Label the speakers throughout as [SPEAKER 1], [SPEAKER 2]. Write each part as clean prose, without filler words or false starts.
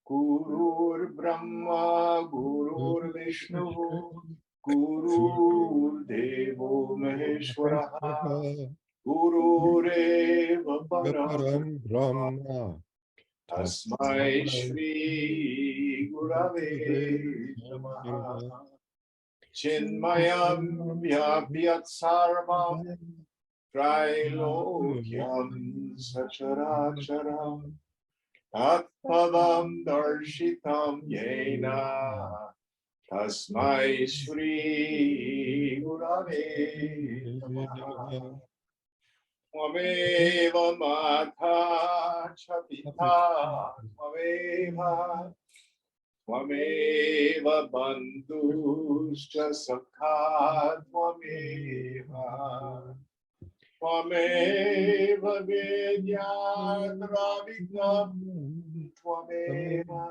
[SPEAKER 1] Gurur Brahma, Gurur Vishnu, Gurur Devo Maheshwara, Gurureva Param
[SPEAKER 2] Brahma
[SPEAKER 1] Tasmai Shri Gurave Namaha. Chinmayam Vyapyat Sarvam Trilokyam Sacharacharam Tatpadam Darshitam Yena Tasmai Shri Gurave Namaha. Twameva Mata Chapita Twameva Twameva Bandhuscha Sakha Twameva Twameva Vidyadravitam Twameva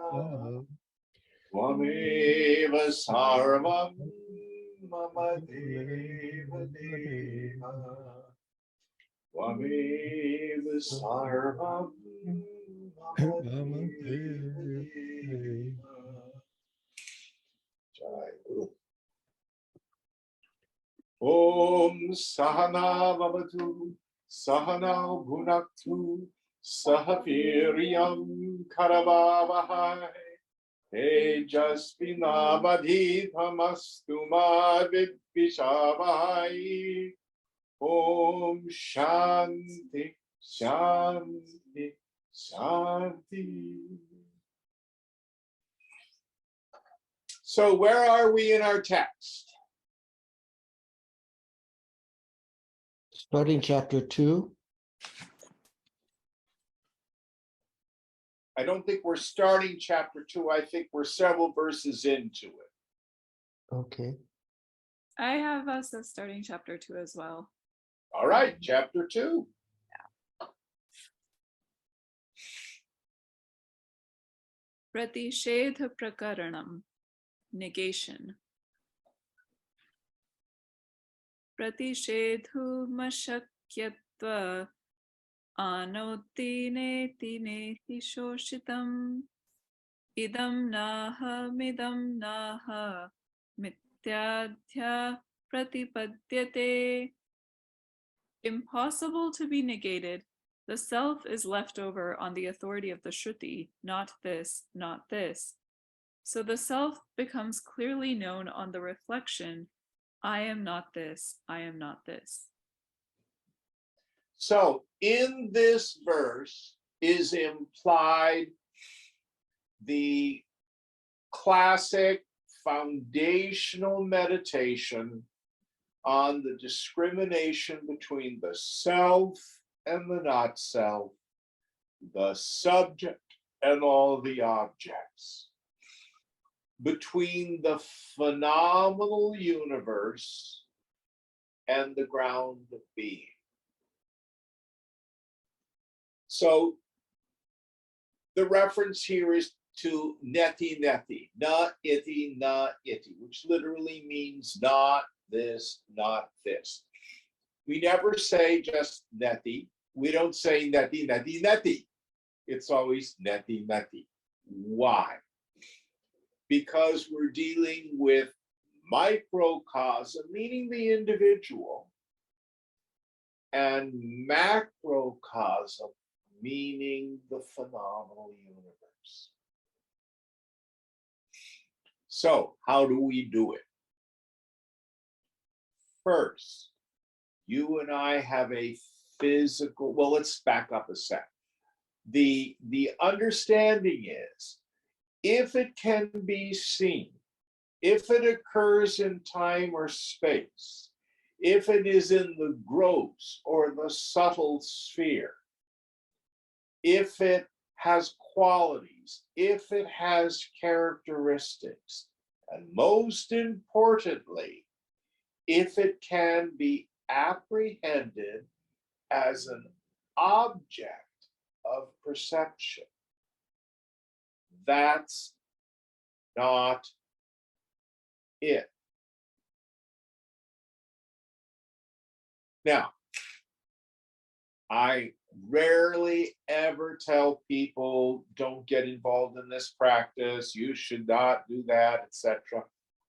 [SPEAKER 1] Twameva Sarvam Mama Deva Deva Twameva Sarvam Mama Deva Deva. Om Sahana Vavatu Sahana Bhunaktu Sahaviryam Karavavahai Tejasvinavadhitamastu ma vidvishavahai. Om Shanti Shanti Shanti. So where are we in our text?
[SPEAKER 2] Starting chapter 2.
[SPEAKER 1] I don't think we're starting chapter 2. I think we're several verses into it.
[SPEAKER 2] Okay.
[SPEAKER 3] I have us as starting chapter 2 as well.
[SPEAKER 1] All right, chapter 2.
[SPEAKER 3] Pratishedha Prakaranam, negation. Pratishedhu mashakyatva anoti neti shoshitam idam naha mityadhya pratipadyate. Impossible to be negated, the self is left over on the authority of the Shruti, not this, not this. So the self becomes clearly known on the reflection, I am not this, I am not this.
[SPEAKER 1] So in this verse is implied the classic foundational meditation on the discrimination between the self and the not self, the subject and all the objects, between the phenomenal universe and the ground of being. So the reference here is to neti neti, na iti, which literally means not this, not this. We never say just neti. We don't say neti, neti, neti. It's always neti, neti. Why? Because we're dealing with microcosm, meaning the individual, and macrocosm, meaning the phenomenal universe. So how do we do it? First, you and I have a physical, well, let's back up a sec. The understanding is, if it can be seen, if it occurs in time or space, if it is in the gross or the subtle sphere, if it has qualities, if it has characteristics, and most importantly, if it can be apprehended as an object of perception, that's not it. Now, I rarely ever tell people don't get involved in this practice, you should not do that, etc.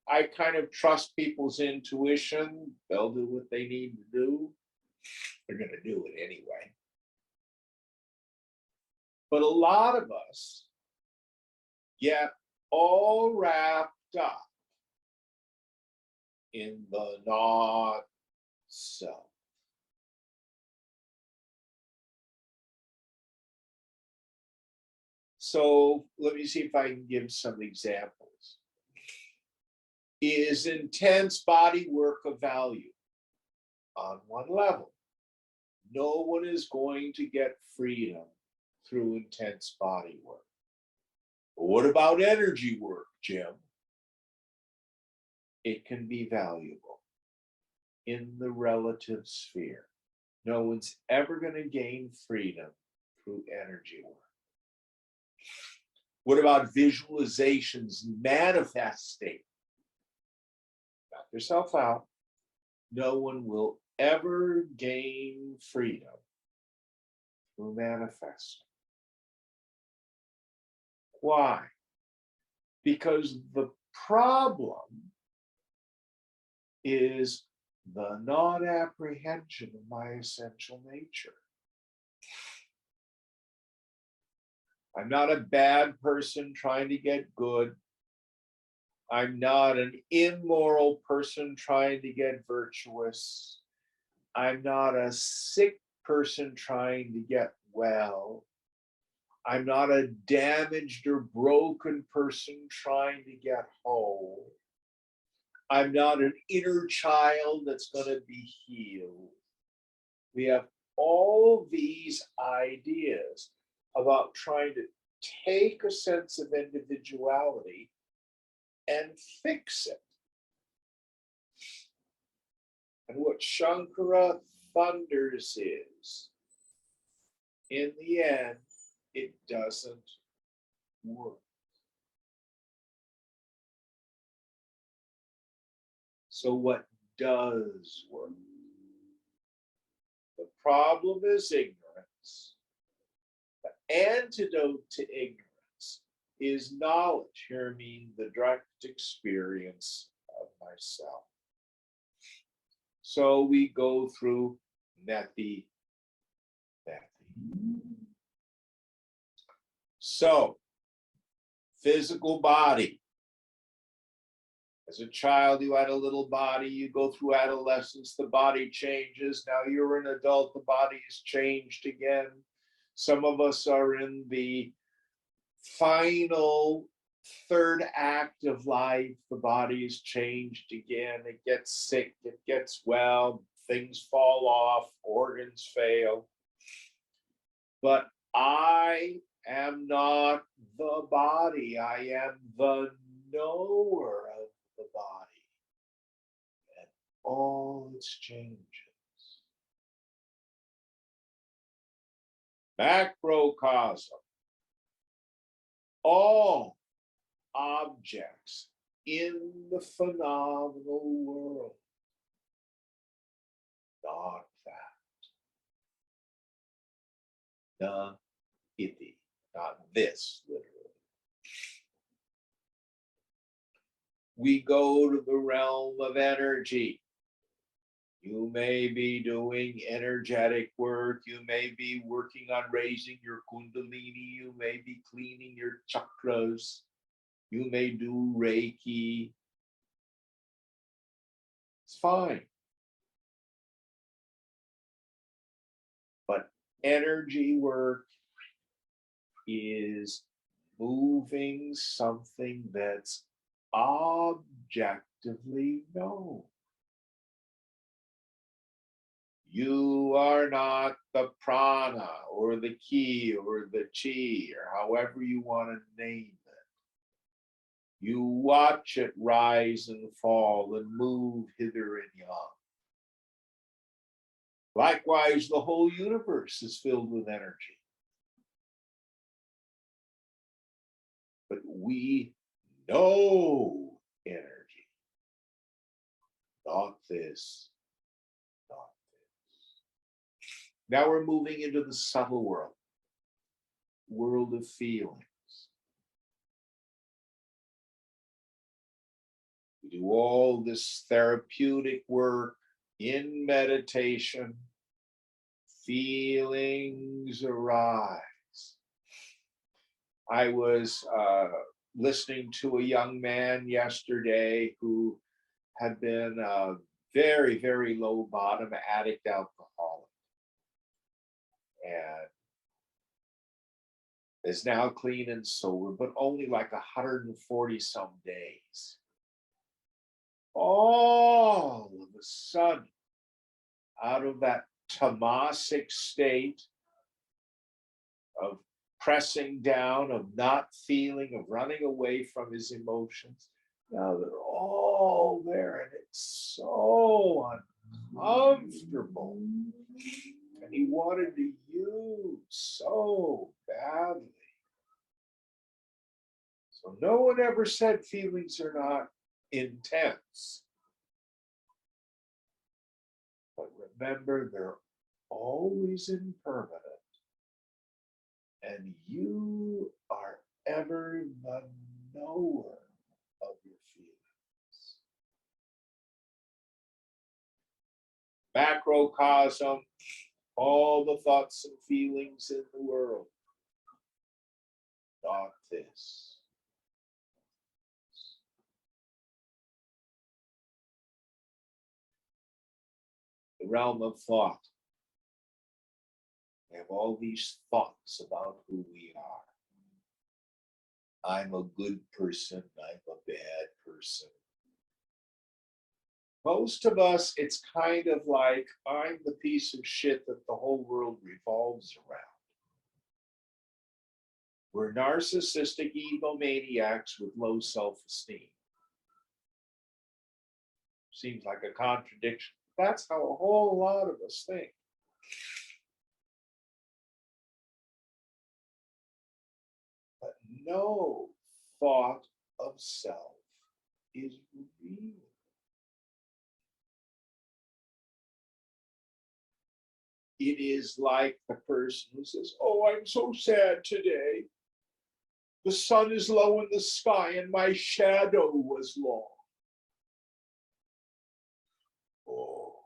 [SPEAKER 1] I kind of trust people's intuition. They'll do what they need to do. They're going to do it anyway. But a lot of us get all wrapped up in the not self. So let me see if I can give some examples. Is intense body work of value? On one level, no one is going to get freedom through intense body work. But what about energy work, Jim? It can be valuable in the relative sphere. No one's ever going to gain freedom through energy work. What about visualizations, manifesting? Knock yourself out. No one will ever gain freedom through manifesting. Why? Because the problem is the non-apprehension of my essential nature. I'm not a bad person trying to get good. I'm not an immoral person trying to get virtuous. I'm not a sick person trying to get well. I'm not a damaged or broken person trying to get whole. I'm not an inner child that's going to be healed. We have all these ideas about trying to take a sense of individuality and fix it. And what Shankara thunders is, in the end, it doesn't work. So what does work? The problem is ignorance. The antidote to ignorance is knowledge. Here I mean the direct experience of myself. So we go through neti. So, physical body. As a child, you had a little body, you go through adolescence, the body changes. Now you're an adult, the body has changed again. Some of us are in the final third act of life. The body is changed again. It gets sick, it gets well, things fall off, organs fail. But I am not the body. I am the knower of the body and all its changes. Macrocosm. All objects in the phenomenal world. Not that. Na iti. Not this, literally. We go to the realm of energy. You may be doing energetic work. You may be working on raising your kundalini. You may be cleaning your chakras. You may do Reiki. It's fine. But energy work is moving something that's objectively known. You are not the prana or the ki or the chi or however you want to name it. You watch it rise and fall and move hither and yon. Likewise, the whole universe is filled with energy. But we know energy. Not this, not this. Now we're moving into the subtle world of feelings. We do all this therapeutic work in meditation. Feelings arise. I was listening to a young man yesterday who had been a very, very low bottom addict alcoholic and is now clean and sober, but only like 140 some days. All of a sudden, out of that tamasic state of pressing down, of not feeling, of running away from his emotions, now they're all there and it's so uncomfortable. And he wanted to use so badly. So no one ever said feelings are not intense. But remember, they're always impermanent. And you are ever the knower of your feelings. Macrocosm, all the thoughts and feelings in the world. Not this. The realm of thought. We have all these thoughts about who we are. I'm a good person, I'm a bad person. Most of us, it's kind of like I'm the piece of shit that the whole world revolves around. We're narcissistic egomaniacs with low self-esteem. Seems like a contradiction. That's how a whole lot of us think. But no thought of self is real. It is like the person who says, oh, I'm so sad today. The sun is low in the sky and my shadow was long. Oh,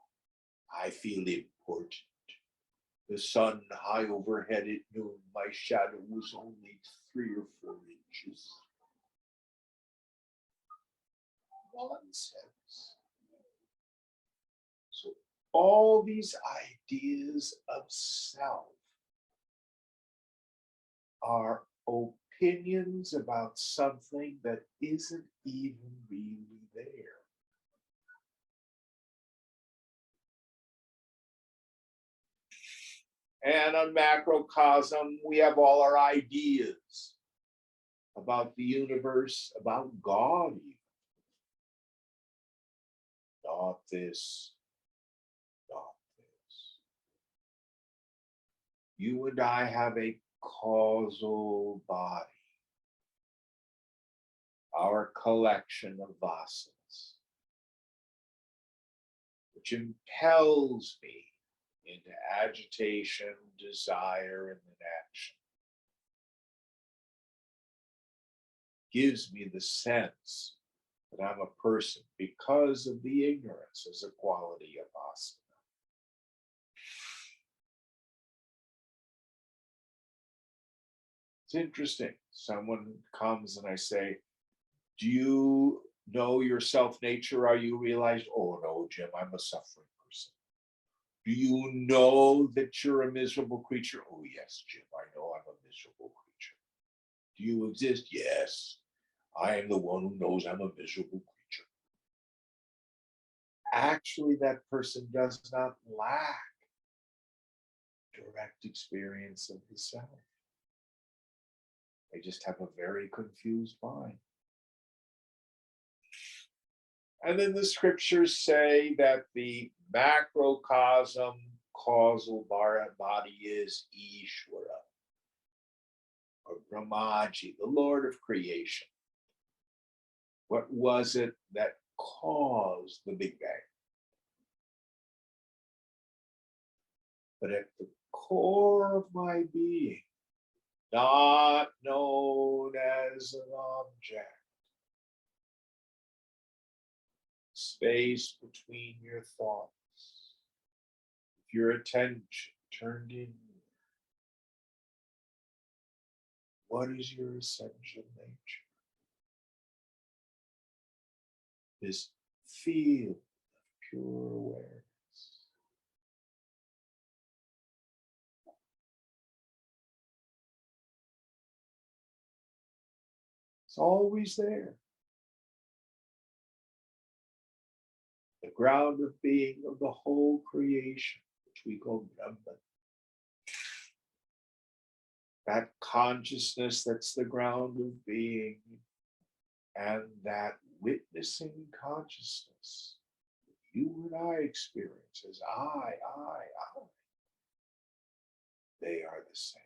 [SPEAKER 1] I feel important. The sun high overhead at noon, my shadow was only 3 or 4 inches. Nonsense. So all these ideas of self are opinions about something that isn't even really there. And on macrocosm, we have all our ideas about the universe, about God even. Not this, not this. You and I have a causal body, our collection of vasanas, which impels me into agitation, desire, and inaction. Gives me the sense that I'm a person because of the ignorance as a quality of asana. It's interesting. Someone comes and I say, do you know your self-nature? Are you realized? Oh no, Jim, I'm a suffering person. Do you know that you're a miserable creature? Oh yes, Jim, I know I'm a miserable creature. Do you exist? Yes, I am the one who knows I'm a miserable creature. Actually, that person does not lack direct experience of the self. They just have a very confused mind. And then the scriptures say that the macrocosm causal body is Ishvara, or Brahmaji, the Lord of creation. What was it that caused the Big Bang? but at the core of my being, not known as an object, space between your thoughts, your attention turned in. What is your essential nature? This field of pure awareness. It's always there. The ground of being of the whole creation, which we call Brahman. That consciousness that's the ground of being, and that witnessing consciousness that you and I experience as I. They are the same.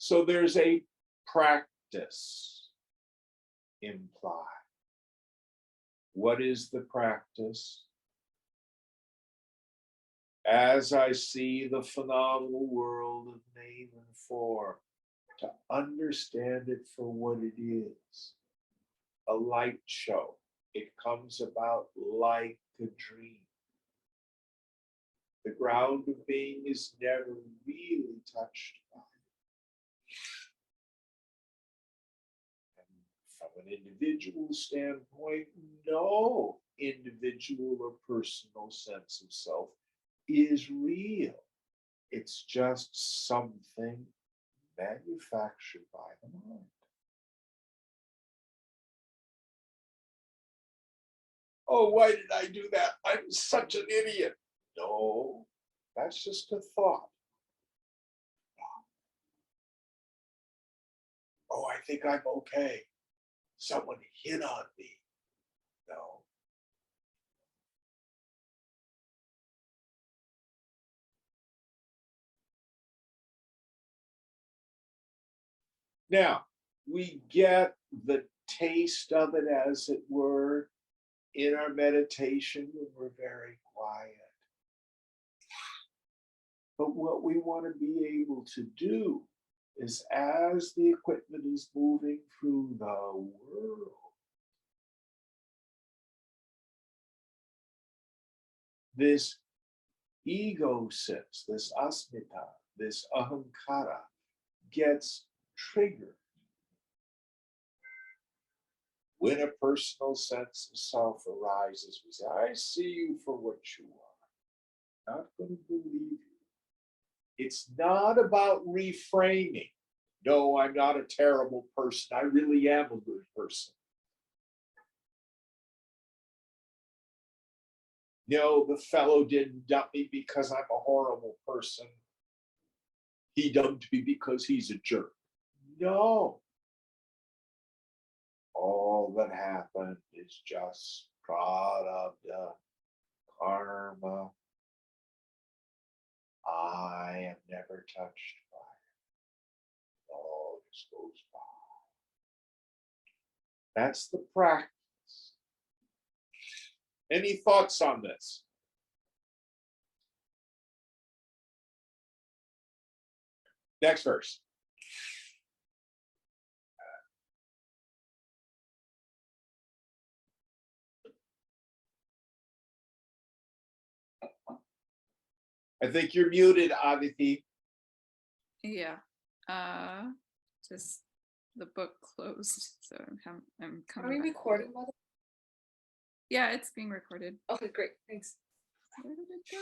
[SPEAKER 1] So there's a practice implied. What is the practice? As I see the phenomenal world of name and form, to understand it for what it is, a light show. It comes about like a dream. The ground of being is never really touched by it. And from an individual standpoint, no individual or personal sense of self is real. It's just something manufactured by the mind. Oh, why did I do that? I'm such an idiot. No, that's just a thought. Oh, I think I'm okay. Someone hit on me. No. Now, we get the taste of it, as it were, in our meditation when we're very quiet. But what we want to be able to do is, as the equipment is moving through the world, this ego sense, this asmita, this ahankara gets triggered when a personal sense of self arises. We say, I see you for what you are. Not going to believe you. It's not about reframing. No, I'm not a terrible person. I really am a good person. No, the fellow didn't dump me because I'm a horrible person. He dumped me because he's a jerk. No. All that happened is just prarabdha, karma. I am never touched by it. All just goes by. That's the practice. Any thoughts on this? Next verse. I think you're muted, Aditi.
[SPEAKER 3] Yeah. Just the book closed, so I'm
[SPEAKER 4] Are
[SPEAKER 3] coming
[SPEAKER 4] we
[SPEAKER 3] back.
[SPEAKER 4] recording, Mother?
[SPEAKER 3] Yeah, it's being recorded.
[SPEAKER 4] Okay, great, thanks.
[SPEAKER 3] Where did it go?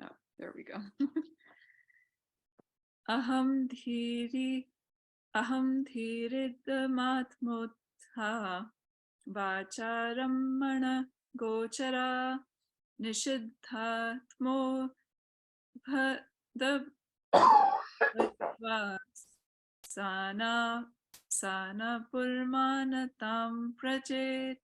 [SPEAKER 3] Oh, there we go. Aham dhiridamatmotha vacharamana gochara nishiddhatmo sana purmanatam prajet.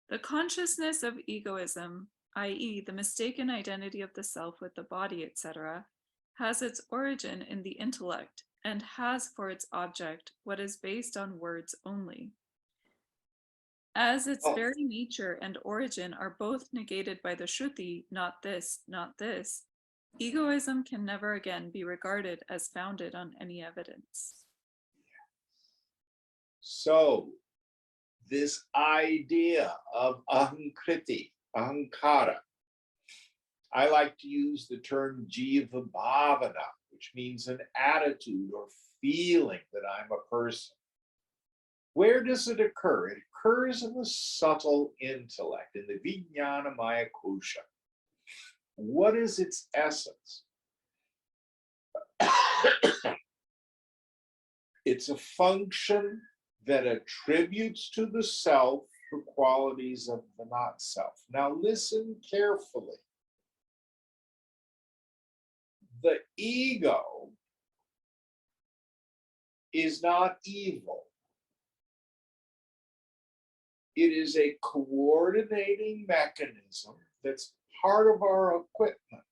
[SPEAKER 3] The consciousness of egoism, i.e., the mistaken identity of the self with the body, etc., has its origin in the intellect and has for its object what is based on words only. As its
[SPEAKER 1] Oh.
[SPEAKER 3] very nature and origin are both negated by the Shruti, not this, not this, egoism can never again be regarded as founded on any evidence.
[SPEAKER 1] So this idea of ahankriti, ahankara, I like to use the term jiva bhavana, which means an attitude or feeling that I'm a person. Where does it occur? It occurs in the subtle intellect, in the vijnanamaya kosha. What is its essence? It's a function that attributes to the self the qualities of the not self. Now listen carefully. The ego is not evil. It is a coordinating mechanism that's part of our equipment,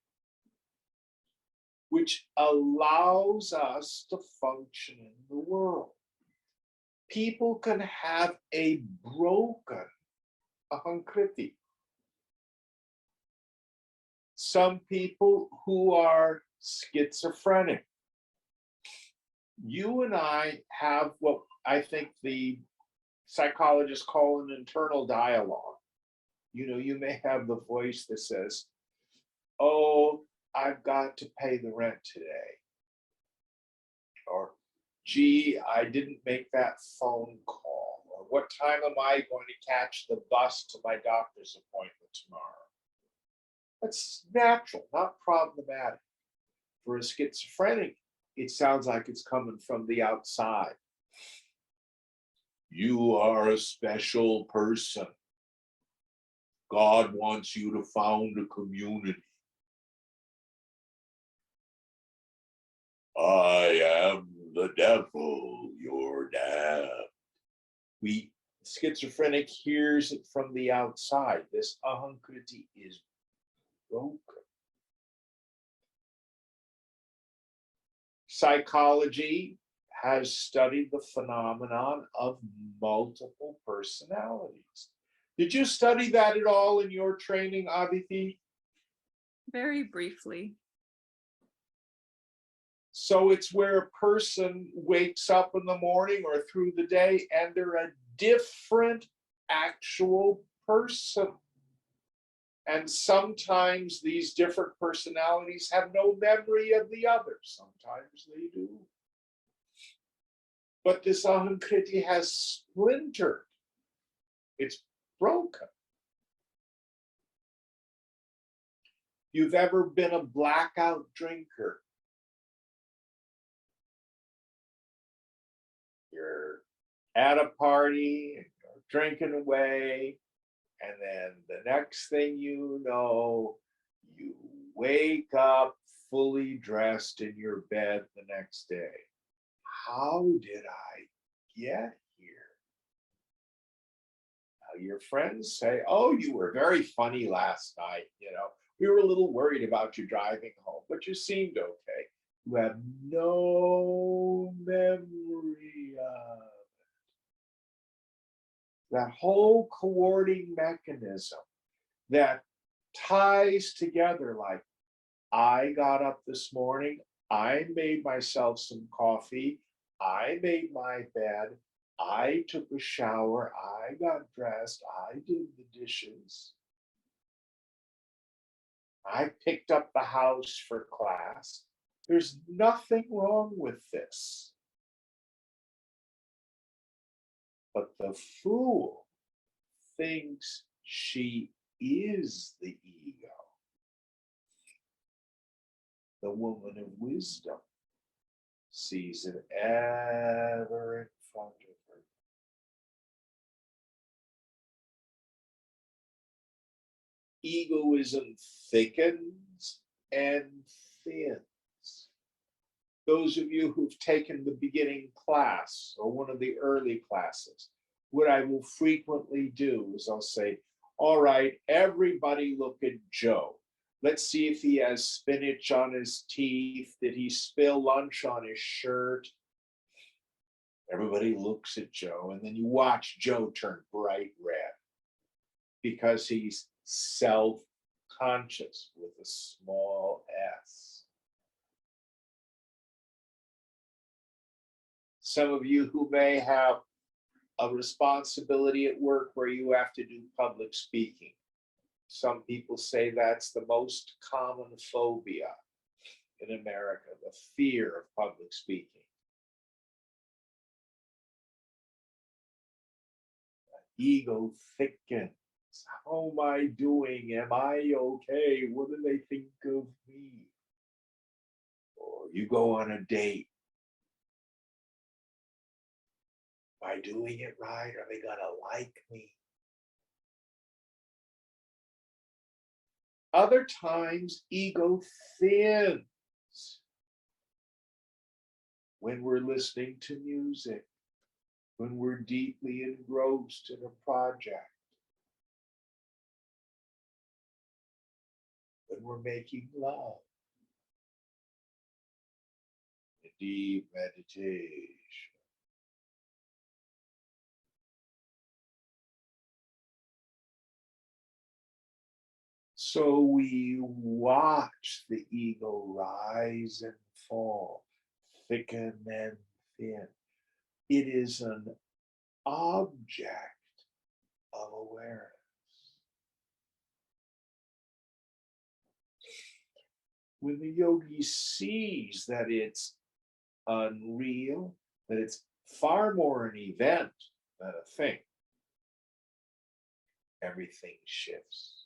[SPEAKER 1] which allows us to function in the world. People can have a broken ahankriti. Some people who are schizophrenic. You and I have what I think the psychologists call an internal dialogue. You know, you may have the voice that says, oh, I've got to pay the rent today. Or, gee, I didn't make that phone call. Or what time am I going to catch the bus to my doctor's appointment tomorrow? That's natural, not problematic. For a schizophrenic, it sounds like it's coming from the outside. You are a special person. God wants you to found a community. I am the devil, you're damned. Schizophrenic hears it from the outside. This ahankriti is broken. Psychology has studied the phenomenon of multiple personalities. Did you study that at all in your training, Aditi?
[SPEAKER 3] Very briefly.
[SPEAKER 1] So it's where a person wakes up in the morning or through the day and they're a different actual person. And sometimes these different personalities have no memory of the other. Sometimes they do. But this ahankriti has splintered. It's broken. You've ever been a blackout drinker. You're at a party, and you're drinking away, and then the next thing you know, you wake up fully dressed in your bed the next day. How did I get here? Now your friends say, oh, you were very funny last night. You know, we were a little worried about you driving home, but you seemed okay. You have no memory of it. That whole coordinating mechanism that ties together, like, I got up this morning, I made myself some coffee, I made my bed, I took a shower, I got dressed, I did the dishes, I picked up the house for class. There's nothing wrong with this. But the fool thinks she is the ego. The woman of wisdom sees it ever in front of her. Egoism thickens and thins. Those of you who've taken the beginning class or one of the early classes, what I will frequently do is I'll say, all right, everybody look at Joe. Let's see if he has spinach on his teeth. Did he spill lunch on his shirt? Everybody looks at Joe, and then you watch Joe turn bright red. because he's self-conscious with a small s. Some of you who may have a responsibility at work where you have to do public speaking. Some people say that's the most common phobia in America, the fear of public speaking. Ego thickens. How am I doing? Am I okay? What do they think of me? Or you go on a date. Am I doing it right? Are they gonna like me? Other times, ego thins when we're listening to music, when we're deeply engrossed in a project, when we're making love, in deep meditation. So we watch the ego rise and fall, thicken and thin. It is an object of awareness. When the yogi sees that it's unreal, that it's far more an event than a thing, everything shifts.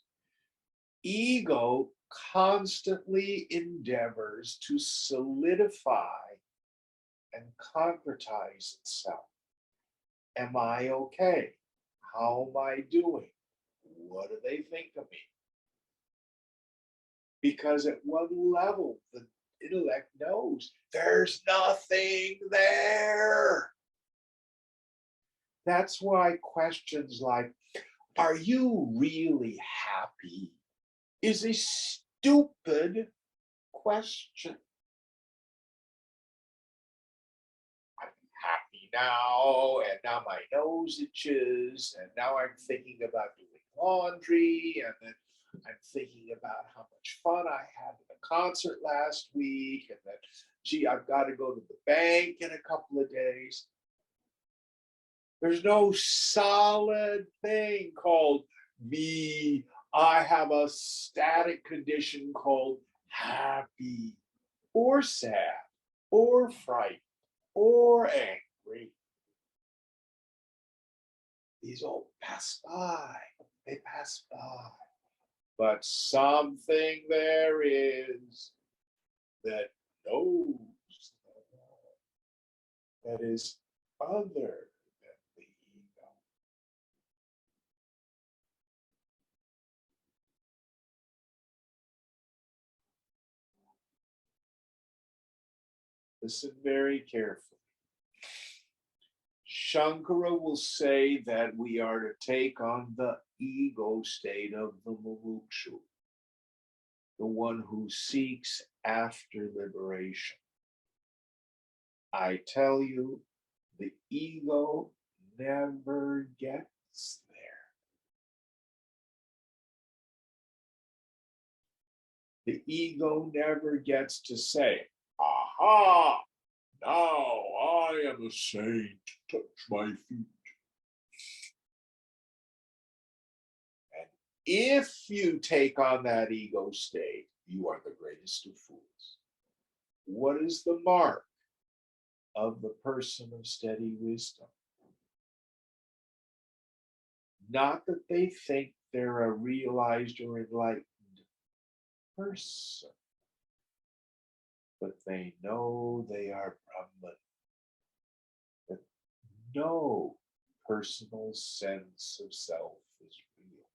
[SPEAKER 1] Ego constantly endeavors to solidify and concretize itself. Am I okay? How am I doing? What do they think of me? Because at one level, the intellect knows there's nothing there. That's why questions like, are you really happy? Is a stupid question. I'm happy now, and now my nose itches, and now I'm thinking about doing laundry, and then I'm thinking about how much fun I had at the concert last week, and then, gee, I've got to go to the bank in a couple of days. There's no solid thing called me. I have a static condition called happy or sad or frightened or angry. These all pass by. They pass by. But something there is that knows that is other than the ego. Listen very carefully. Shankara will say that we are to take on the ego state of the mumukshu, the one who seeks after liberation. I tell you, the ego never gets there. The ego never gets to say, aha, now I am a saint, touch my feet. And if you take on that ego state, you are the greatest of fools. What is the mark of the person of steady wisdom? Not that they think they're a realized or enlightened person, but they know they are Brahman. That no personal sense of self is real.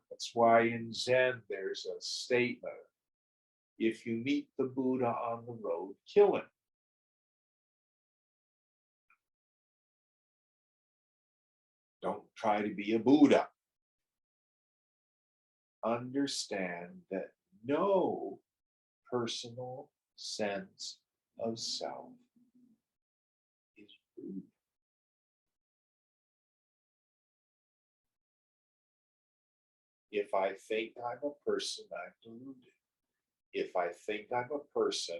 [SPEAKER 1] That's why in Zen there's a statement, if you meet the Buddha on the road, kill him. Don't try to be a Buddha. Understand that no personal sense of self is real. If I think I'm a person, I'm deluded. If I think I'm a person,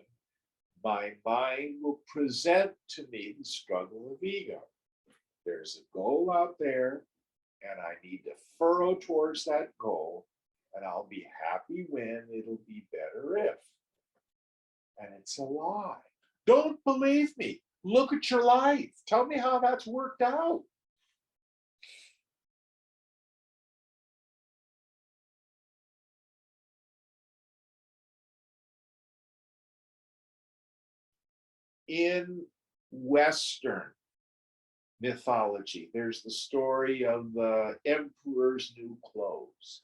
[SPEAKER 1] my mind will present to me the struggle of ego. There's a goal out there, and I need to furrow towards that goal, and I'll be happy when, it'll be better if. And it's a lie. Don't believe me. Look at your life. Tell me how that's worked out. In Western mythology, there's the story of the emperor's new clothes.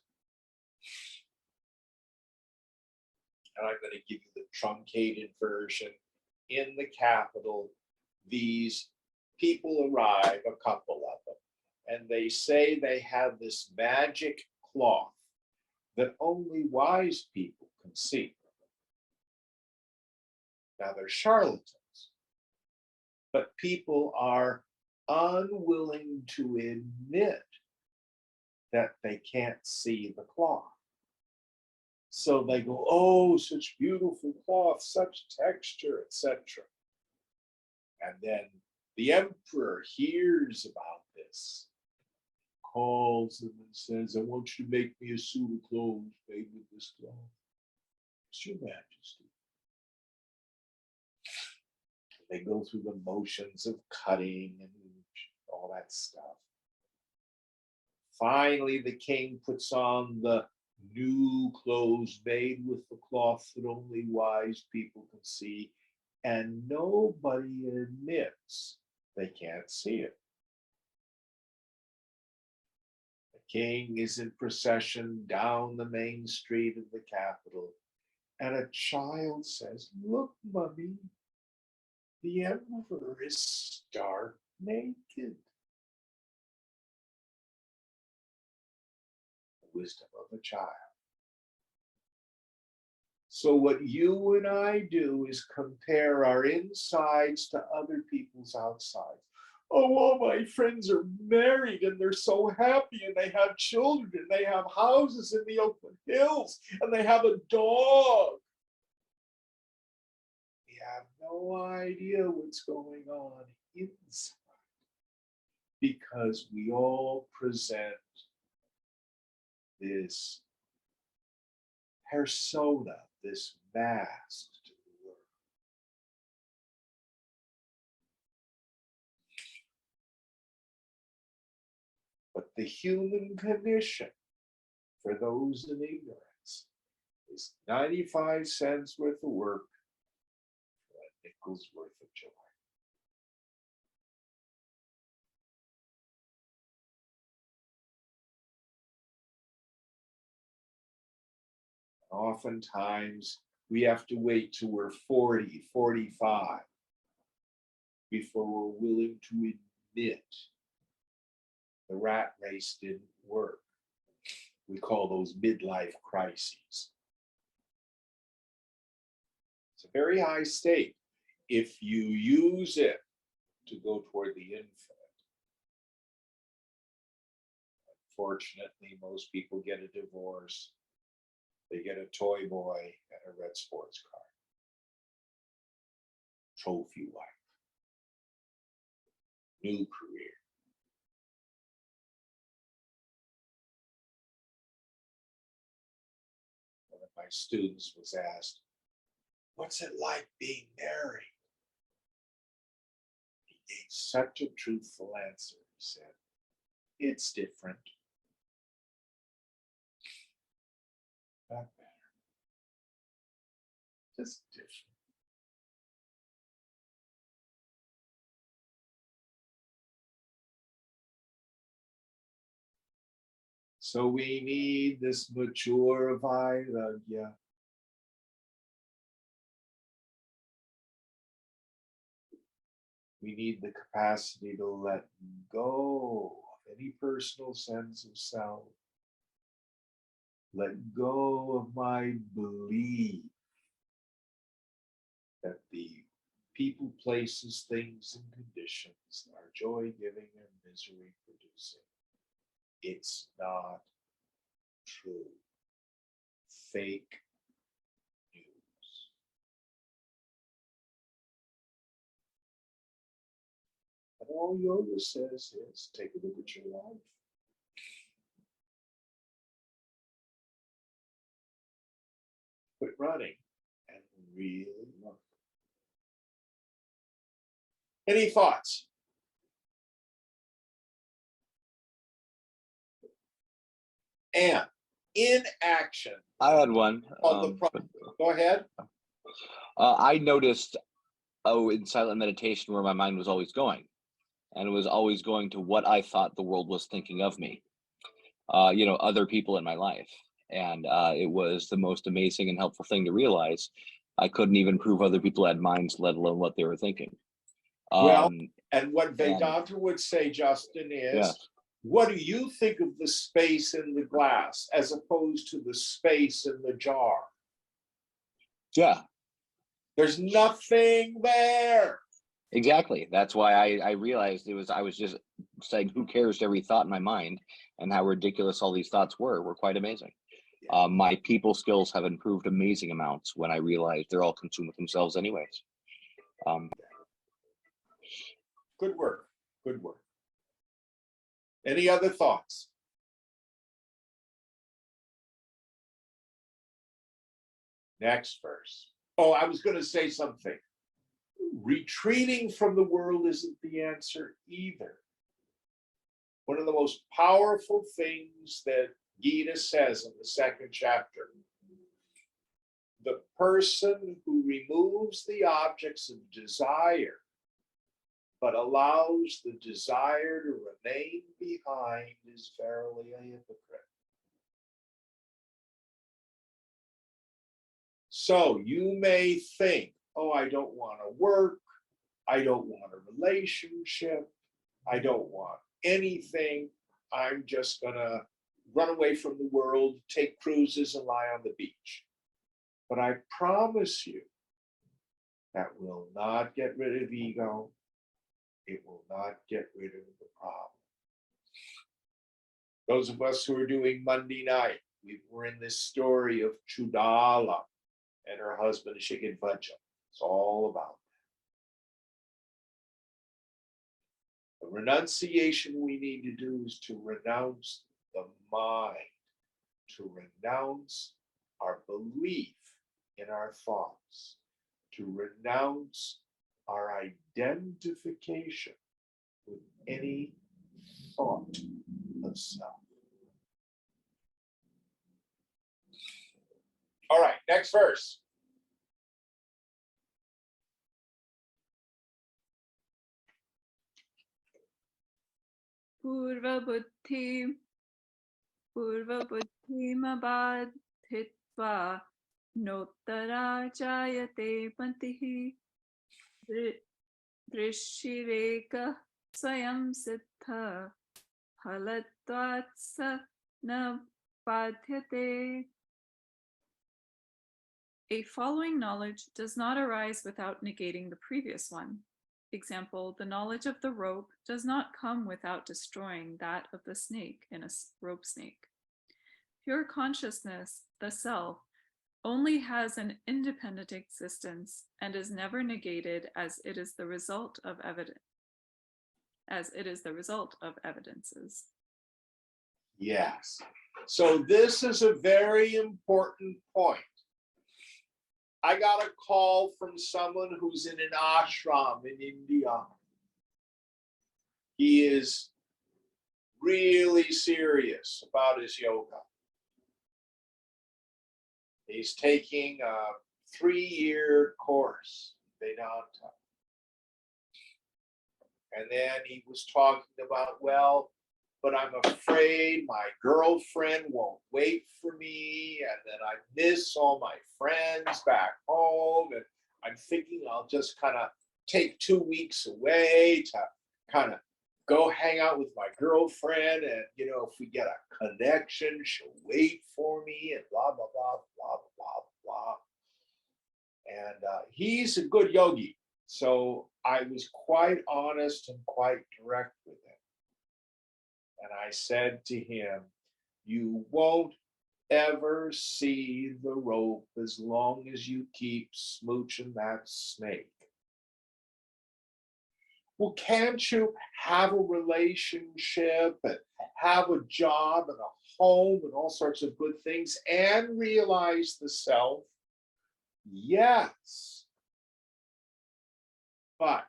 [SPEAKER 1] And I'm going to give you the truncated version. In the capital, these people arrive, a couple of them, and they say they have this magic cloth that only wise people can see. Now they're charlatans, but people are unwilling to admit that they can't see the cloth. So they go, oh, such beautiful cloth, such texture, etc. And then the emperor hears about this, calls them and says, I want you to make me a suit of clothes made with this cloth. It's your majesty. They go through the motions of cutting and all that stuff. Finally, the king puts on the new clothes made with the cloth that only wise people can see, and nobody admits they can't see it. The king is in procession down the main street of the capital, and a child says, look, mummy, the emperor is stark naked. The wisdom of a child. So what you and I do is compare our insides to other people's outsides. Oh, all my friends are married and they're so happy and they have children and they have houses in the open hills and they have a dog. We have no idea what's going on inside because we all present this persona, this mask to the world. But the human condition, for those in ignorance, is 95 cents worth of work for a nickel's worth of joy. Oftentimes, we have to wait till we're 40, 45 before we're willing to admit the rat race didn't work. We call those midlife crises. It's a very high state if you use it to go toward the infinite. Unfortunately, most people get a divorce. They get a toy boy and a red sports car. Trophy wife. New career. One of my students was asked, what's it like being married? He gave such a truthful answer. He said, it's different. Not better. Just different. So we need this mature vairagya. We need the capacity to let go of any personal sense of self. Let go of my belief that the people, places, things, and conditions are joy-giving and misery-producing. It's not true. Fake news. And all yoga says is take a look at your life. Quit running and really look. Any thoughts? And in action.
[SPEAKER 4] I had one.
[SPEAKER 1] Go ahead.
[SPEAKER 4] I noticed, in silent meditation, where my mind was always going, and it was always going to what I thought the world was thinking of me. Other people in my life, and it was the most amazing and helpful thing to realize. I couldn't even prove other people had minds, let alone what they were thinking.
[SPEAKER 1] And what Vedanta would say, Justin, is,
[SPEAKER 4] yeah.
[SPEAKER 1] What do you think of the space in the glass as opposed to the space in the jar?
[SPEAKER 4] Yeah.
[SPEAKER 1] There's nothing there.
[SPEAKER 4] Exactly. That's why I realized I was just saying, who cares to every thought in my mind, and how ridiculous all these thoughts were quite amazing.
[SPEAKER 1] Yeah.
[SPEAKER 4] My people skills have improved amazing amounts when I realized they're all consumed with themselves anyways.
[SPEAKER 1] Good work. Good work. Any other thoughts? Next verse. Oh, I was going to say something. Retreating from the world isn't the answer either. One of the most powerful things that Gita says in the second chapter, the person who removes the objects of desire but allows the desire to remain behind is verily a hypocrite. So you may think, oh, I don't want to work, I don't want a relationship, I don't want anything, I'm just gonna run away from the world, take cruises and lie on the beach. But I promise you, that will not get rid of ego. It will not get rid of the problem. Those of us who are doing Monday night, we were in this story of Chudala and her husband Shigidvaja. It's all about that. The renunciation we need to do is to renounce the mind, to renounce our belief in our thoughts, to renounce our identification with any thought of self. All right, next verse.
[SPEAKER 3] Purva buddhimabadhitva nottara jayate pantihi drishireka swayam siddha halatvatsa na badhyate. A following knowledge does not arise without negating the previous one. Example, the knowledge of the rope does not come without destroying that of the snake in a rope snake. Pure consciousness, the self, only has an independent existence and is never negated as it is the result of evidences.
[SPEAKER 1] Yes. So this is a very important point. I got a call from someone who's in an ashram in India. He is really serious about his yoga. He's taking a 3-year course, Vedanta. And then he was talking about, well, but I'm afraid my girlfriend won't wait for me, and then I miss all my friends back home, and I'm thinking I'll just kind of take 2 weeks away to kind of go hang out with my girlfriend, and if we get a connection, she'll wait for me, and blah blah blah blah blah blah. And he's a good yogi, so I was quite honest and quite direct with him. And I said to him, you won't ever see the rope as long as you keep smooching that snake. Well, can't you have a relationship and have a job and a home and all sorts of good things and realize the self? Yes. But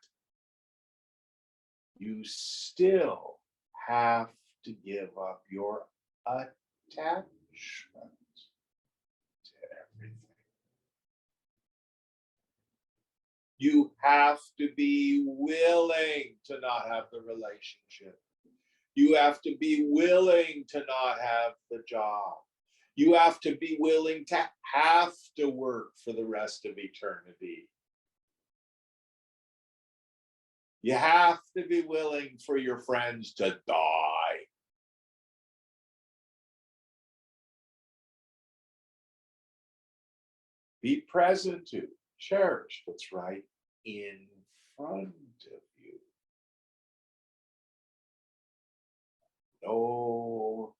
[SPEAKER 1] you still have to give up your attachment to everything. You have to be willing to not have the relationship. You have to be willing to not have the job. You have to be willing to have to work for the rest of eternity. You have to be willing for your friends to die. Be present to, cherish what's right in front of you. No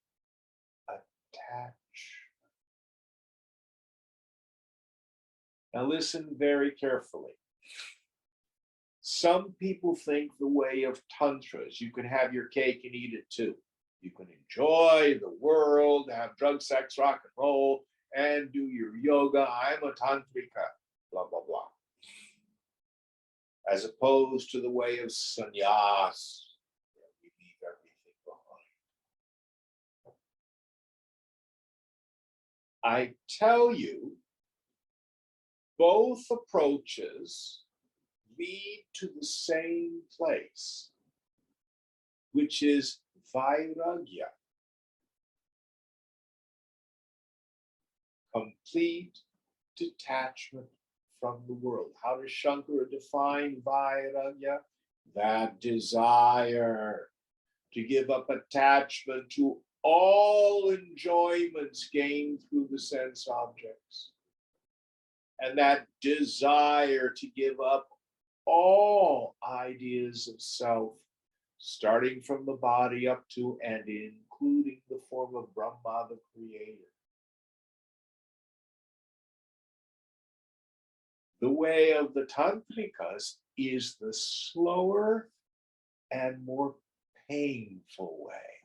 [SPEAKER 1] attachment. Now listen very carefully. Some people think the way of tantras, you can have your cake and eat it too. You can enjoy the world, have drugs, sex, rock and roll, and do your yoga. I'm a tantrika, blah, blah, blah. As opposed to the way of sannyas, we leave everything behind. I tell you, both approaches lead to the same place, which is vairagya, complete detachment from the world. How does Shankara define vairagya? That desire to give up attachment to all enjoyments gained through the sense objects. And that desire to give up all ideas of self, starting from the body up to and including the form of Brahma, the creator. The way of the tantrikas is the slower and more painful way.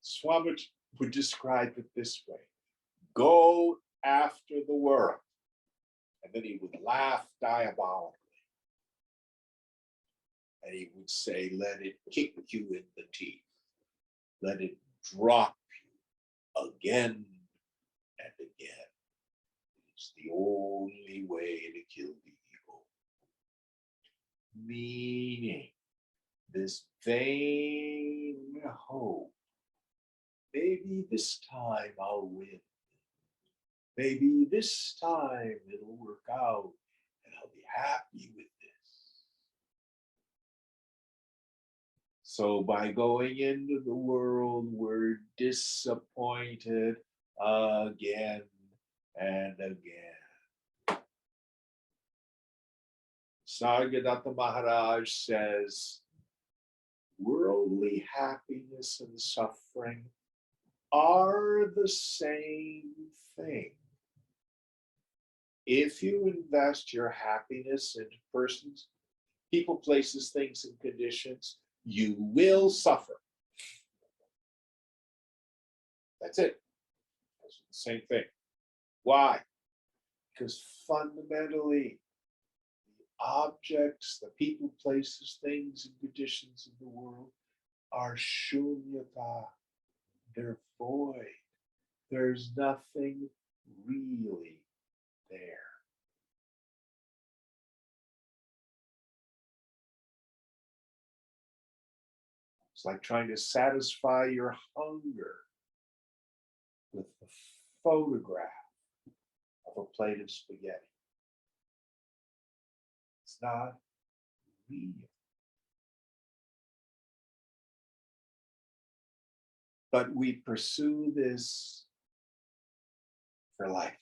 [SPEAKER 1] Swami would describe it this way: go after the world. And then he would laugh diabolically. And he would say, let it kick you in the teeth. Let it drop you again and again. It's the only way to kill the ego. Meaning, this vain hope, maybe this time I'll win. Maybe this time it'll work out and I'll be happy with this. So by going into the world, we're disappointed again and again. Sargadatta Maharaj says, worldly happiness and suffering are the same thing. If you invest your happiness into persons, people, places, things, and conditions, you will suffer. That's it. That's the same thing. Why? Because fundamentally, the objects, the people, places, things, and conditions in the world are shunyata. They're void. There's nothing really there. It's like trying to satisfy your hunger with the photograph of a plate of spaghetti. It's not real. But we pursue this for lifetimes.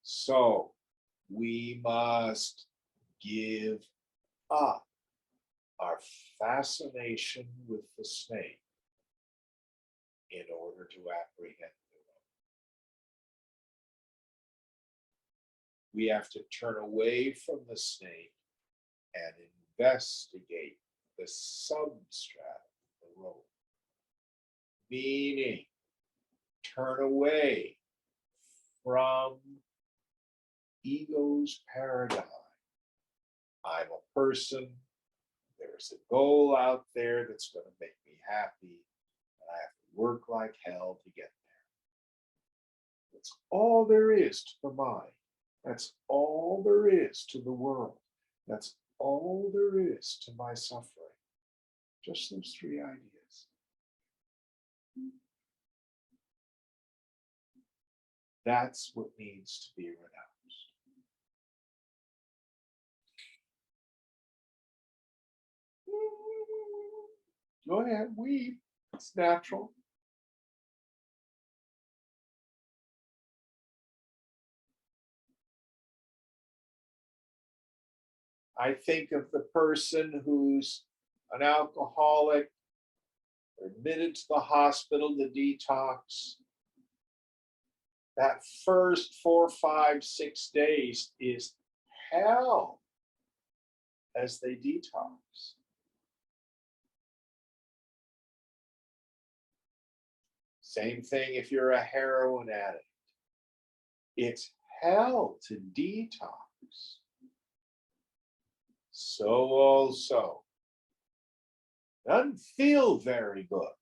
[SPEAKER 1] So we must give up our fascination with the snake in order to apprehend the road. We have to turn away from the snake and investigate the substratum of the road. Meaning, turn away from ego's paradigm. I'm a person, there's a goal out there that's going to make me happy, and I have to work like hell to get there. That's all there is to the mind. That's all there is to the world. That's all there is to my suffering. Just those three ideas. That's what needs to be renounced. Go ahead, weep. It's natural. I think of the person who's an alcoholic, admitted to the hospital to detox. That first 4, 5, 6 days is hell as they detox. Same thing if you're a heroin addict. It's hell to detox. So also, doesn't feel very good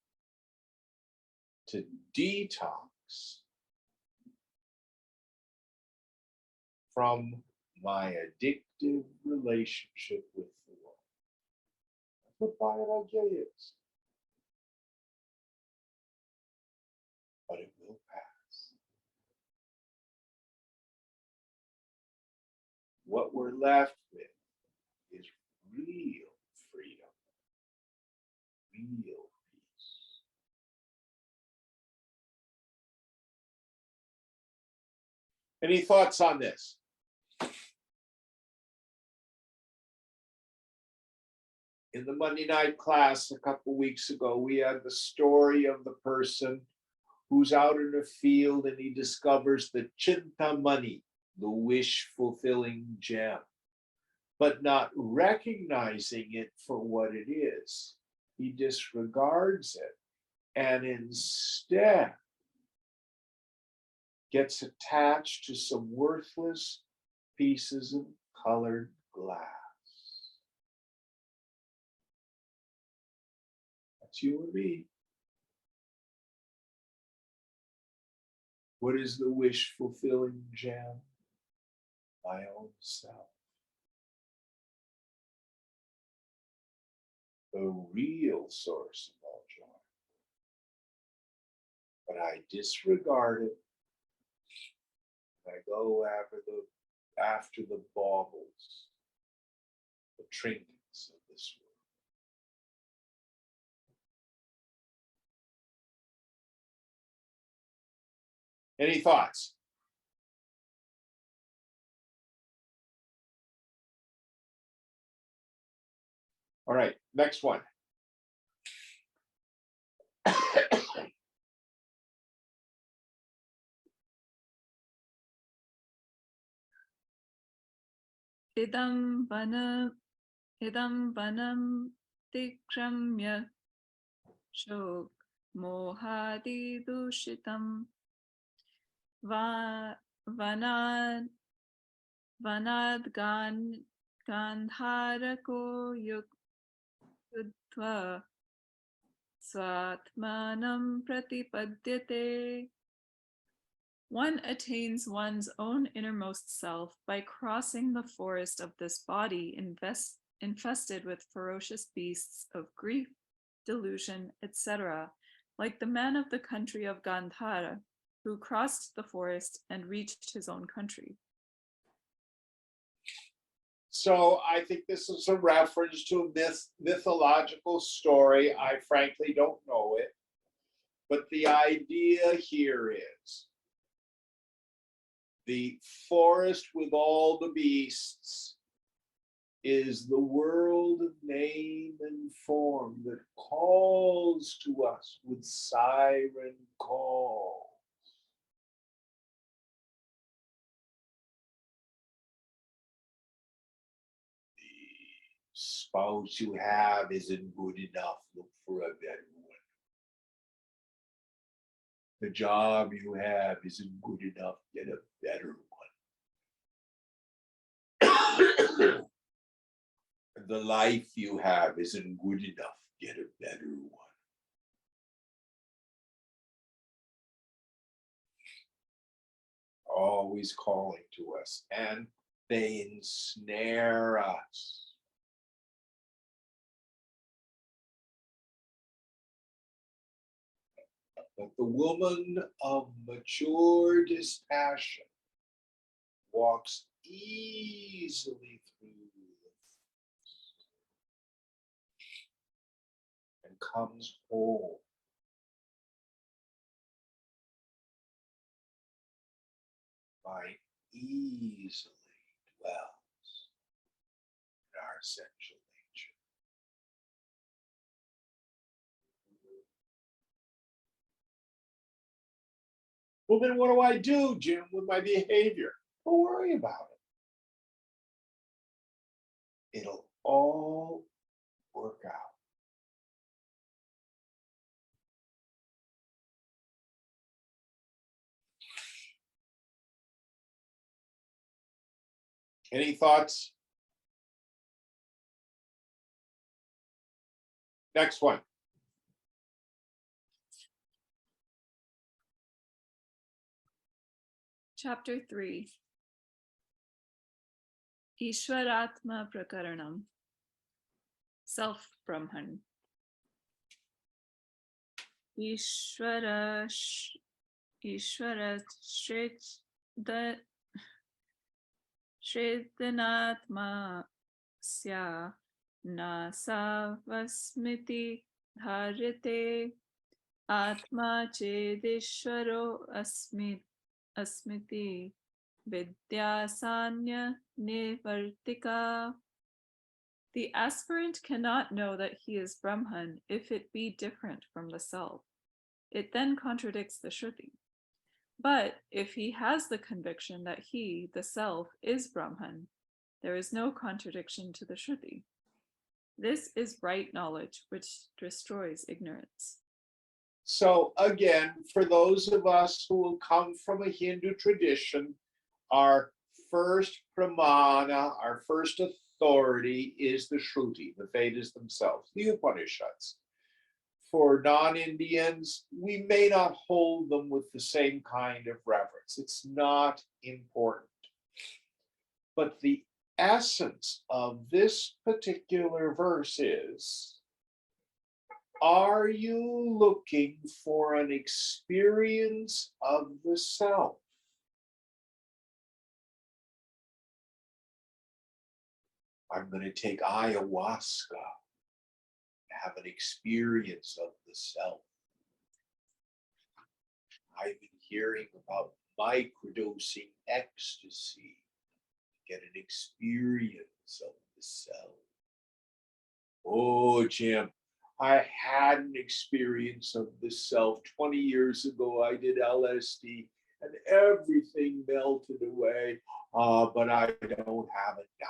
[SPEAKER 1] to detox from my addictive relationship with the world. That's what biology is. But it will pass. What we're left with is real freedom, real peace. Any thoughts on this? In the Monday night class a couple weeks ago, we had the story of the person who's out in the field and he discovers the chintamani, the wish-fulfilling gem, but not recognizing it for what it is. He disregards it and instead gets attached to some worthless pieces of colored glass. That's you and me. What is the wish-fulfilling gem? My own self. The real source of all joy. But I disregard it. I go after the baubles, the trinkets of this world. Any thoughts? All right, next one.
[SPEAKER 3] Idam vanam tikramya shok mohadi dushitam vanad gandharako yudva swatmanam pratipadyate. One attains one's own innermost self by crossing the forest of this body infested with ferocious beasts of grief, delusion, etc., like the man of the country of Gandhara, who crossed the forest and reached his own country.
[SPEAKER 1] So I think this is a reference to a mythological story. I frankly don't know it, but the idea here is the forest with all the beasts is the world of name and form that calls to us with siren call. The spouse you have isn't good enough, look for a better one. The job you have isn't good enough, get a better one. The life you have isn't good enough, get a better one. Always calling to us, and they ensnare us. But the woman of mature dispassion walks easily through and comes home. By easily dwells in our essential nature. Well, then what do I do, Jim, with my behavior? Don't worry about it. It'll all work out. Any thoughts? Next one.
[SPEAKER 3] Chapter 3. Ishwaratma Prakaranam. Self-Brahman. Ishwara Shredanatma Sya Nasavasmiti Dharyate Atma Chedishwaro Asmiti Vidyasanya Nivartika. The aspirant cannot know that he is Brahman if it be different from the self. It then contradicts the Shruti. But if he has the conviction that he, the self, is Brahman, there is no contradiction to the Shruti. This is right knowledge which destroys ignorance.
[SPEAKER 1] So again, for those of us who will come from a Hindu tradition, our first pramana, our first authority is the Shruti, the Vedas themselves, the Upanishads. For non-Indians, we may not hold them with the same kind of reverence. It's not important. But the essence of this particular verse is, are you looking for an experience of the self? I'm going to take ayahuasca, have an experience of the self. I've been hearing about microdosing ecstasy to get an experience of the self. Oh, Jim, I had an experience of the self 20 years ago. I did LSD and everything melted away, but I don't have it now.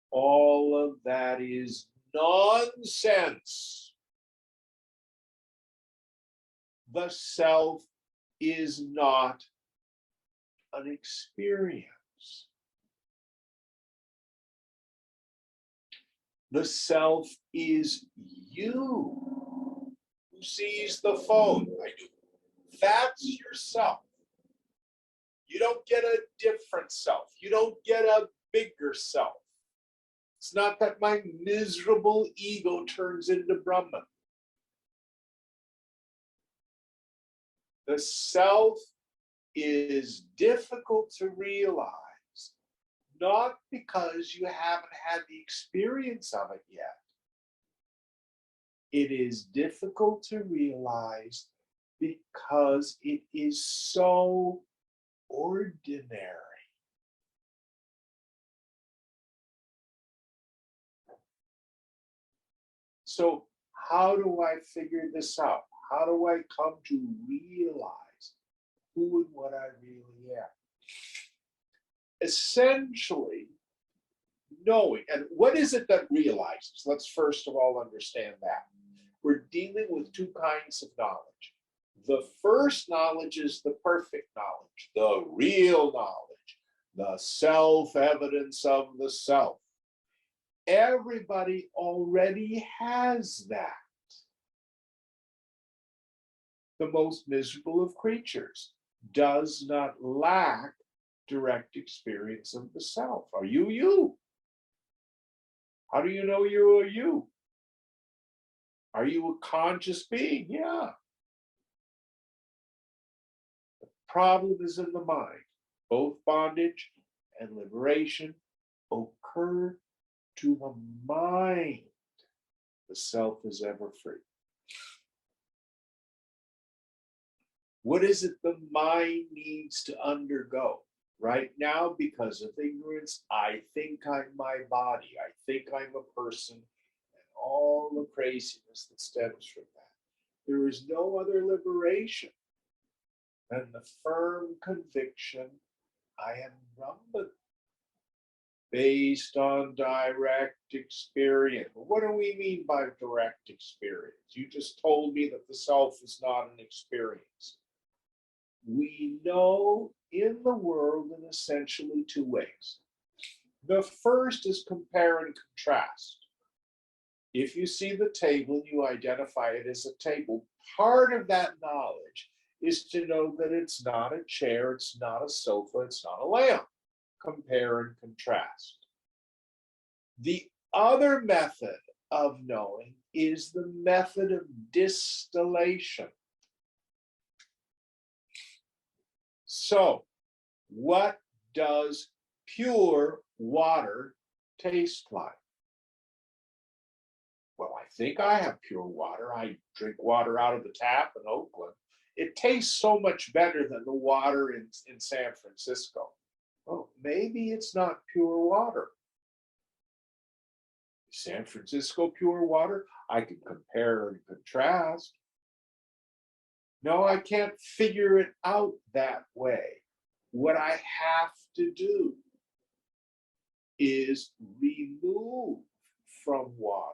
[SPEAKER 1] All of that is nonsense. The self is not an experience. The self is you. Who sees the phone? I do. That's yourself. You don't get a different self. You don't get a bigger self. It's not that my miserable ego turns into Brahman. The self is difficult to realize, not because you haven't had the experience of it yet. It is difficult to realize because it is so ordinary. So how do I figure this out? How do I come to realize who and what I really am? Essentially, knowing, and what is it that realizes? Let's first of all understand that. We're dealing with two kinds of knowledge. The first knowledge is the perfect knowledge, the real knowledge, the self-evidence of the self. Everybody already has that. The most miserable of creatures does not lack direct experience of the self. Are you you? How do you know you're a you? Are you a conscious being? Yeah. The problem is in the mind. Both bondage and liberation occur to the mind. The self is ever free. What is it the mind needs to undergo? Right now, because of ignorance, I think I'm my body. I think I'm a person, and all the craziness that stems from that. There is no other liberation than the firm conviction I am Brahman, based on direct experience. What do we mean by direct experience? You just told me that the self is not an experience. We know in the world in essentially two ways. The first is compare and contrast. If you see the table and you identify it as a table, part of that knowledge is to know that it's not a chair, it's not a sofa, it's not a lamp. Compare and contrast. The other method of knowing is the method of distillation. So, what does pure water taste like? Well, I think I have pure water. I drink water out of the tap in Oakland. It tastes so much better than the water in San Francisco. Well, maybe it's not pure water. San Francisco pure water? I can compare and contrast. No, I can't figure it out that way. What I have to do is remove from water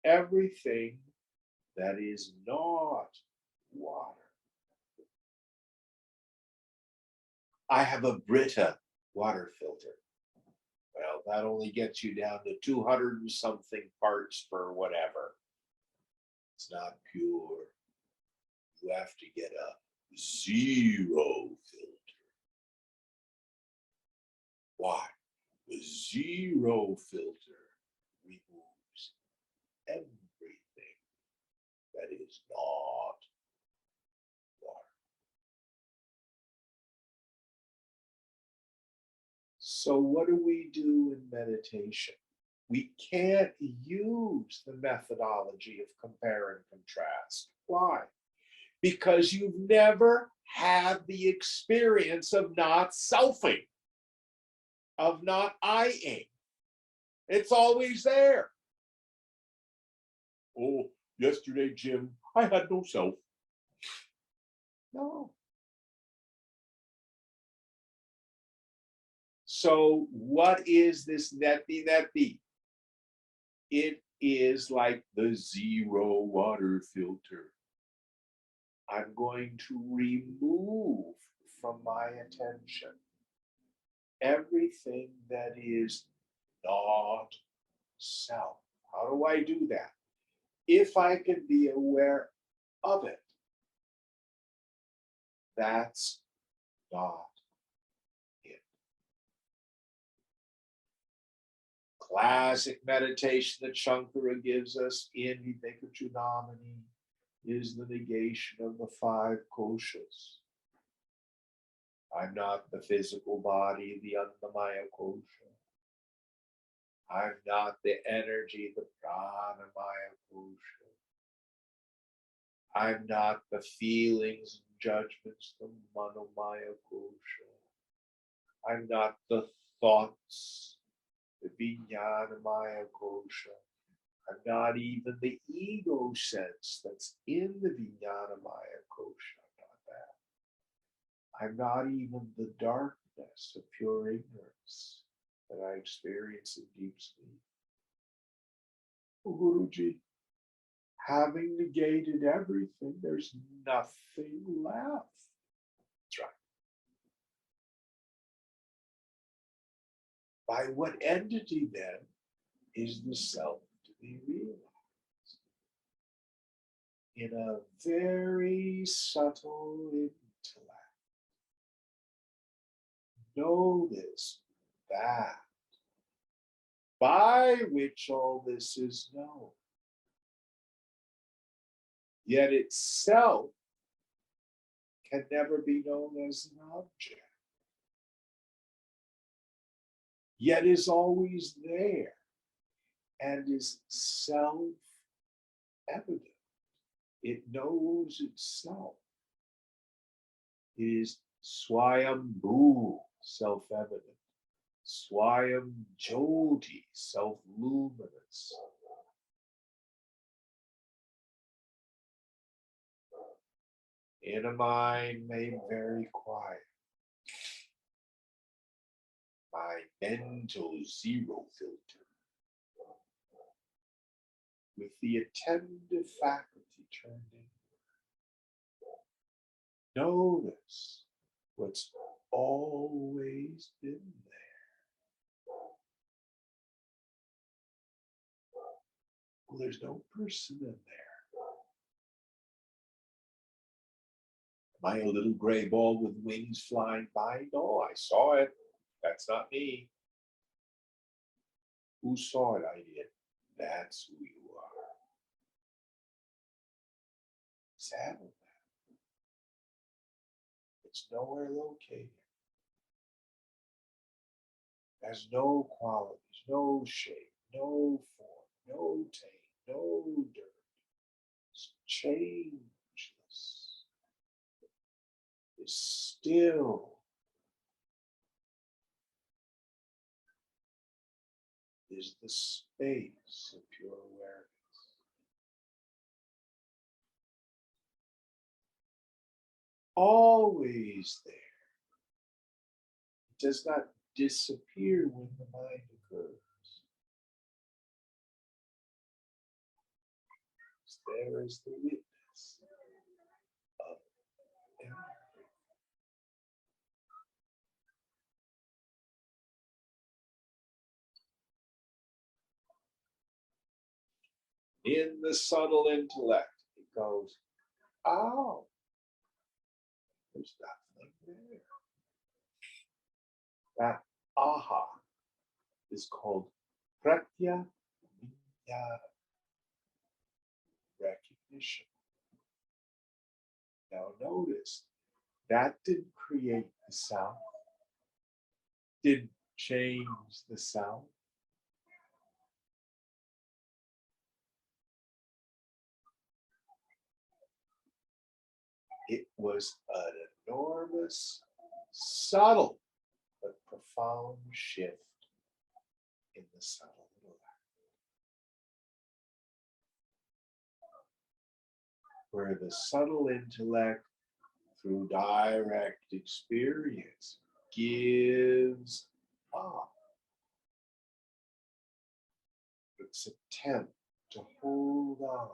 [SPEAKER 1] everything that is not water. I have a Brita water filter. Well, that only gets you down to 200 and something parts per whatever. It's not pure. You have to get a zero filter. Why? The zero filter removes everything that is not water. So what do we do in meditation? We can't use the methodology of compare and contrast. Why? Because you've never had the experience of not selfing, of not I-ing. It's always there. Oh, yesterday, Jim, I had no self. No. So what is this neti? It is like the zero water filter. I'm going to remove from my attention everything that is not self. How do I do that? If I can be aware of it, that's not it. Classic meditation that Shankara gives us in Vivekachudamani is the negation of the five koshas. I'm not the physical body, the Annamaya kosha. I'm not the energy, the Pranamaya kosha. I'm not the feelings and judgments, the Manomaya kosha. I'm not the thoughts, the Vijnanamaya kosha. I'm not even the ego sense that's in the Vijnana Maya kosha. I'm not even the darkness of pure ignorance that I experience in deep sleep. Guruji, having negated everything, there's nothing left. That's right. By what entity then is the self to be realized? In a very subtle intellect. Notice that by which all this is known. Yet itself can never be known as an object. Yet is always there and is self-evident. It knows itself. It is Swayambhu, self-evident. Swayam Jyoti, self-luminous. In a mind made very quiet, my mental zero filter, with the attentive faculty turned in. Notice what's always been there. Well, there's no person in there. Am I a little gray ball with wings flying by? No, I saw it. That's not me. Who saw it? I did. That's who you are. Settle that. It's nowhere located. There's no qualities, no shape, no form, no taint, no dirt. It's changeless. It's still. Is the space of pure awareness. Always there. It does not disappear when the mind occurs. It's there as the witness of everything. In the subtle intellect, it goes, oh, there's nothing there. That aha is called pratya vinyana, recognition. Now notice, that didn't create the sound, didn't change the sound. It was an enormous, subtle, but profound shift in the subtle intellect, where the subtle intellect, through direct experience, gives up its attempt to hold on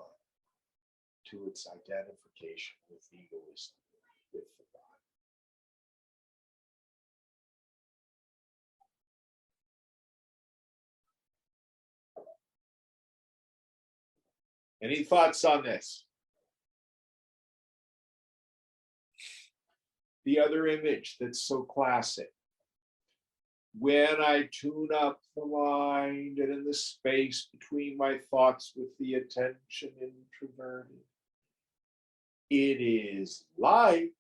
[SPEAKER 1] to its identification with egoism, with the body. Any thoughts on this? The other image that's so classic. When I tune up the mind and in the space between my thoughts with the attention introverted, it is like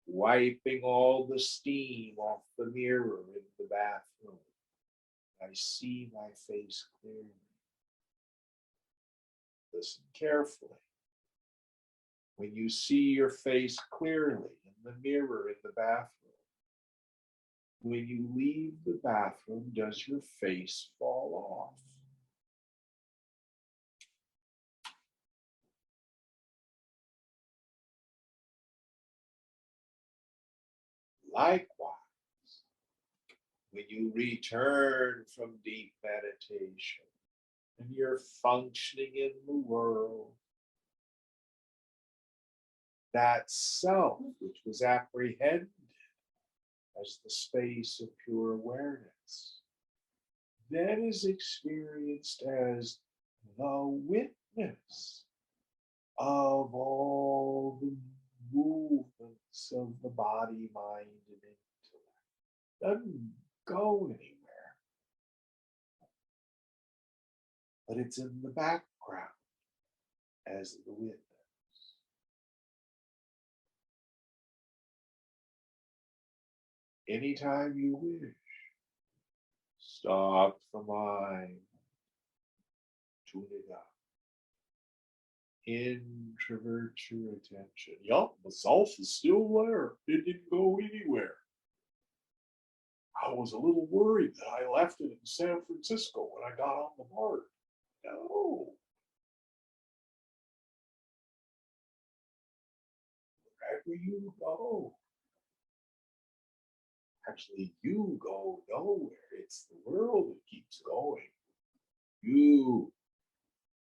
[SPEAKER 1] wiping all the steam off the mirror in the bathroom. I see my face clearly. Listen carefully. When you see your face clearly in the mirror in the bathroom, when you leave the bathroom, does your face fall off? Likewise, when you return from deep meditation and you're functioning in the world, that self, which was apprehended as the space of pure awareness, then is experienced as the witness of all the movements of the body, mind, and intellect. Doesn't go anywhere, but it's in the background as the witness. Anytime you wish, stop the mind, tune it up. Introvert your attention. Yup, the self is still there. It didn't go anywhere. I was a little worried that I left it in San Francisco when I got on the BART. No. Wherever you go. Actually, you go nowhere. It's the world that keeps going. You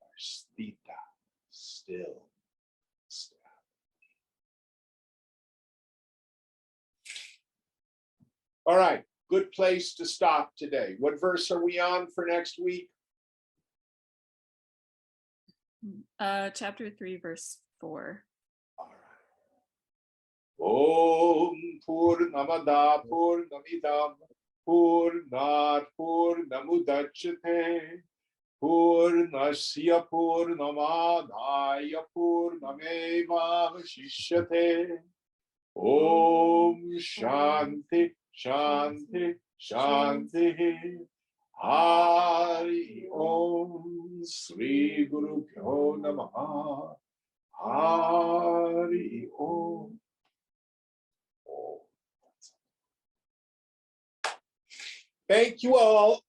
[SPEAKER 1] are sthita, still. All right, good place to stop today. What verse are we on for next week?
[SPEAKER 3] Chapter 3, verse 4.
[SPEAKER 1] All right. Om Purnamada Purnamidam Purnat Purnamudachyate Purnasya Purnamadaya Purnameva Vashishyate. Om Shanti Shanti Shanti. Hari Om Sri Guru Pyo Namaha. Hari Om. Thank you all.